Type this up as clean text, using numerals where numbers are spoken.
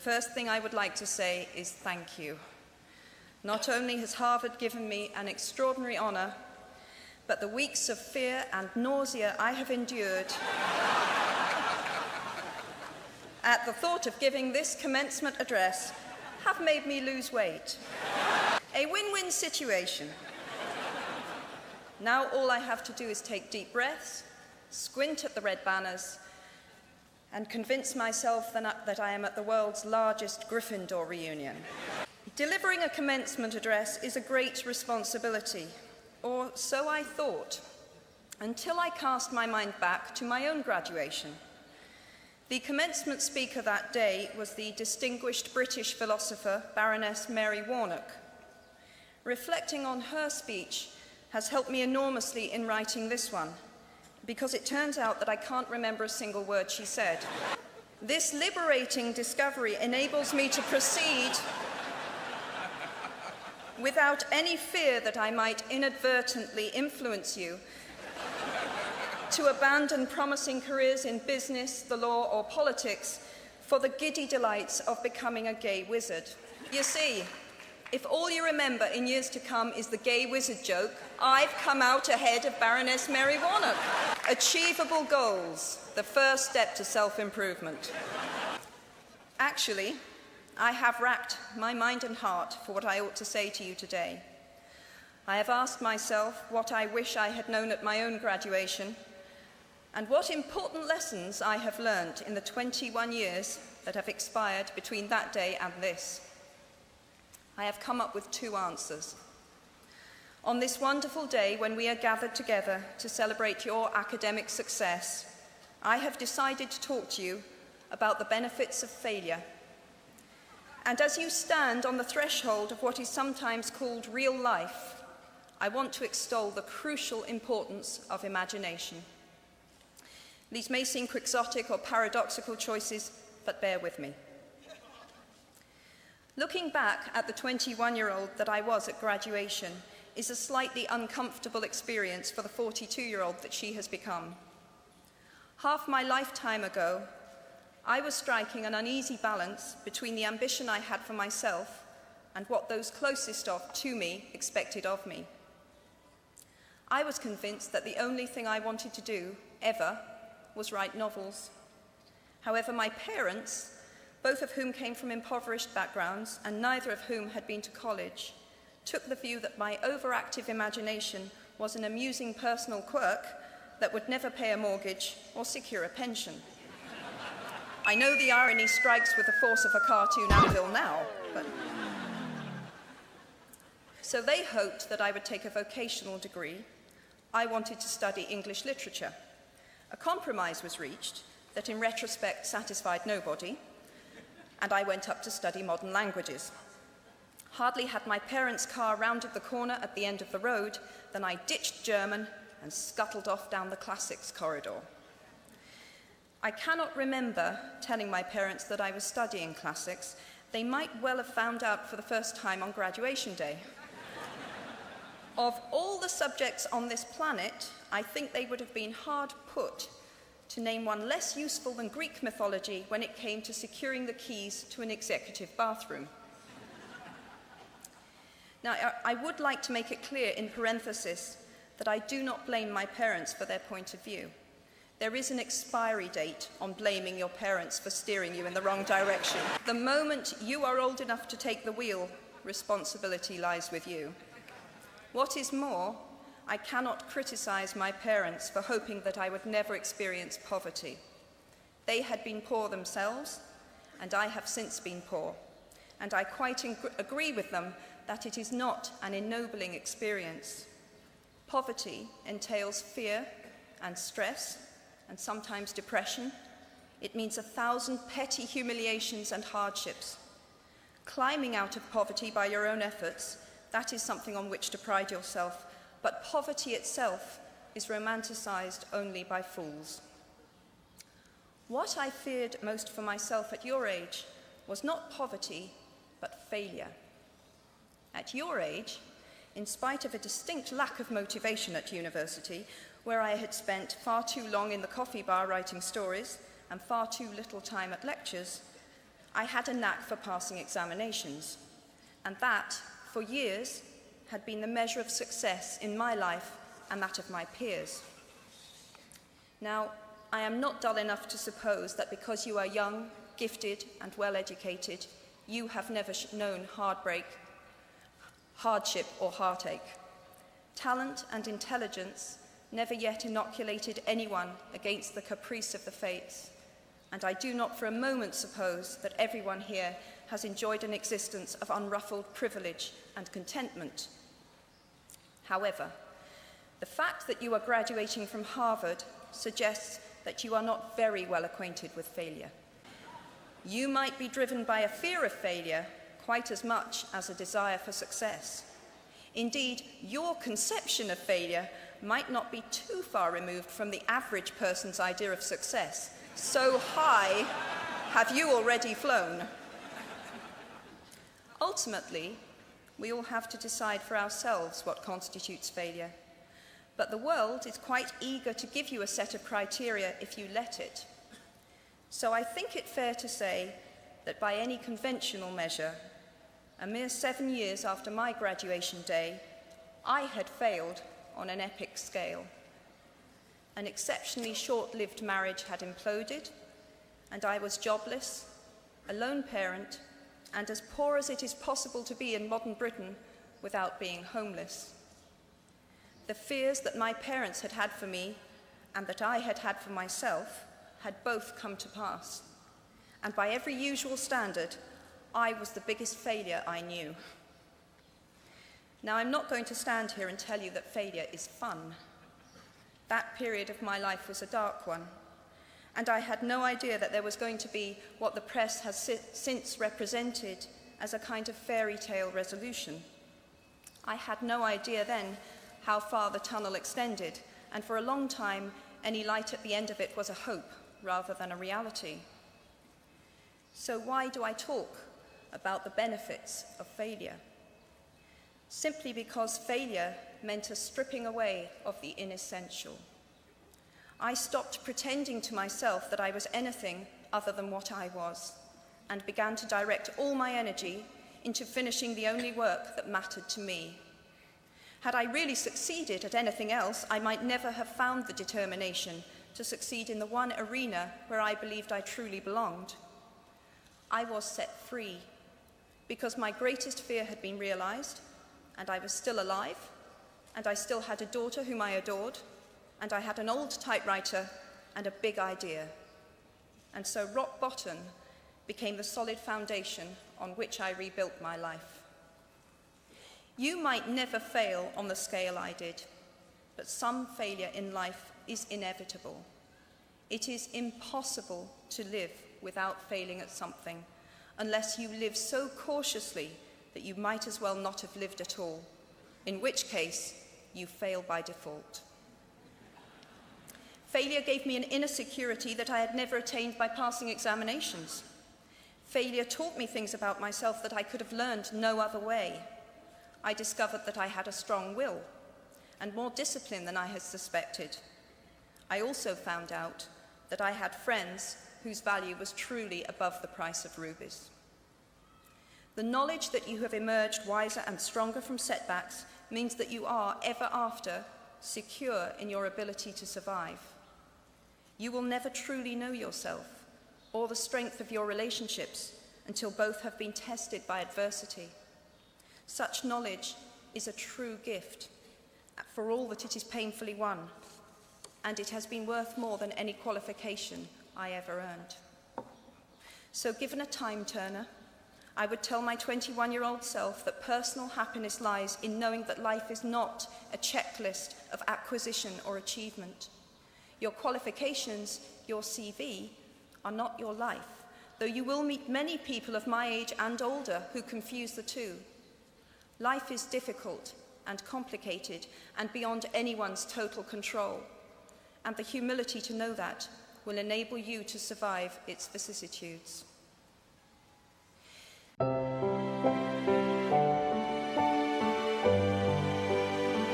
first thing I would like to say is thank you. Not only has Harvard given me an extraordinary honor, but the weeks of fear and nausea I have endured at the thought of giving this commencement address have made me lose weight. A win-win situation. Now all I have to do is take deep breaths, squint at the red banners, and convince myself that I am at the world's largest Gryffindor reunion. Delivering a commencement address is a great responsibility, or so I thought, until I cast my mind back to my own graduation. The commencement speaker that day was the distinguished British philosopher, Baroness Mary Warnock. Reflecting on her speech has helped me enormously in writing this one, because it turns out that I can't remember a single word she said. This liberating discovery enables me to proceed without any fear that I might inadvertently influence you to abandon promising careers in business, the law, or politics for the giddy delights of becoming a gay wizard. You see, if all you remember in years to come is the gay wizard joke, I've come out ahead of Baroness Mary Warnock. Achievable goals, the first step to self-improvement. Actually, I have racked my mind and heart for what I ought to say to you today. I have asked myself what I wish I had known at my own graduation, and what important lessons I have learned in the 21 years that have expired between that day and this. I have come up with two answers. On this wonderful day when we are gathered together to celebrate your academic success, I have decided to talk to you about the benefits of failure. And as you stand on the threshold of what is sometimes called real life, I want to extol the crucial importance of imagination. These may seem quixotic or paradoxical choices, but bear with me. Looking back at the 21-year-old that I was at graduation is a slightly uncomfortable experience for the 42-year-old that she has become. Half my lifetime ago, I was striking an uneasy balance between the ambition I had for myself and what those closest to me expected of me. I was convinced that the only thing I wanted to do, ever, was write novels. However, my parents, both of whom came from impoverished backgrounds and neither of whom had been to college, took the view that my overactive imagination was an amusing personal quirk that would never pay a mortgage or secure a pension. I know the irony strikes with the force of a cartoon anvil now, but... So they hoped that I would take a vocational degree. I wanted to study English literature. A compromise was reached that in retrospect satisfied nobody, and I went up to study modern languages. Hardly had my parents' car rounded the corner at the end of the road than I ditched German and scuttled off down the classics corridor. I cannot remember telling my parents that I was studying classics. They might well have found out for the first time on graduation day. Of all the subjects on this planet, I think they would have been hard put to name one less useful than Greek mythology when it came to securing the keys to an executive bathroom. Now, I would like to make it clear in parenthesis that I do not blame my parents for their point of view. There is an expiry date on blaming your parents for steering you in the wrong direction. The moment you are old enough to take the wheel, responsibility lies with you. What is more, I cannot criticize my parents for hoping that I would never experience poverty. They had been poor themselves, and I have since been poor. And I quite agree with them that it is not an ennobling experience. Poverty entails fear and stress, and sometimes depression. It means 1,000 petty humiliations and hardships. Climbing out of poverty by your own efforts, that is something on which to pride yourself, but poverty itself is romanticized only by fools. What I feared most for myself at your age was not poverty, but failure. At your age, in spite of a distinct lack of motivation at university, where I had spent far too long in the coffee bar writing stories and far too little time at lectures, I had a knack for passing examinations, and that, for years, had been the measure of success in my life and that of my peers. Now, I am not dull enough to suppose that because you are young, gifted, and well-educated, you have never known heartbreak, hardship, or heartache. Talent and intelligence never yet inoculated anyone against the caprice of the fates, and I do not for a moment suppose that everyone here has enjoyed an existence of unruffled privilege and contentment. However, the fact that you are graduating from Harvard suggests that you are not very well acquainted with failure. You might be driven by a fear of failure quite as much as a desire for success. Indeed, your conception of failure might not be too far removed from the average person's idea of success. So high have you already flown. Ultimately, we all have to decide for ourselves what constitutes failure. But the world is quite eager to give you a set of criteria if you let it. So I think it fair to say that by any conventional measure, a mere 7 years after my graduation day, I had failed on an epic scale. An exceptionally short-lived marriage had imploded, and I was jobless, a lone parent, and as poor as it is possible to be in modern Britain without being homeless. The fears that my parents had had for me and that I had had for myself had both come to pass. And by every usual standard, I was the biggest failure I knew. Now, I'm not going to stand here and tell you that failure is fun. That period of my life was a dark one, and I had no idea that there was going to be what the press has since represented as a kind of fairy tale resolution. I had no idea then how far the tunnel extended, and for a long time, any light at the end of it was a hope rather than a reality. So why do I talk about the benefits of failure? Simply because failure meant a stripping away of the inessential. I stopped pretending to myself that I was anything other than what I was, and began to direct all my energy into finishing the only work that mattered to me. Had I really succeeded at anything else, I might never have found the determination to succeed in the one arena where I believed I truly belonged. I was set free because my greatest fear had been realized, and I was still alive, and I still had a daughter whom I adored, and I had an old typewriter and a big idea. And so rock bottom became the solid foundation on which I rebuilt my life. You might never fail on the scale I did, but some failure in life is inevitable. It is impossible to live without failing at something, unless you live so cautiously that you might as well not have lived at all, in which case you fail by default. Failure gave me an inner security that I had never attained by passing examinations. Failure taught me things about myself that I could have learned no other way. I discovered that I had a strong will and more discipline than I had suspected. I also found out that I had friends whose value was truly above the price of rubies. The knowledge that you have emerged wiser and stronger from setbacks means that you are, ever after, secure in your ability to survive. You will never truly know yourself or the strength of your relationships until both have been tested by adversity. Such knowledge is a true gift, for all that it is painfully won, and it has been worth more than any qualification I ever earned. So given a time turner, I would tell my 21-year-old self that personal happiness lies in knowing that life is not a checklist of acquisition or achievement. Your qualifications, your CV, are not your life, though you will meet many people of my age and older who confuse the two. Life is difficult and complicated and beyond anyone's total control, and the humility to know that will enable you to survive its vicissitudes.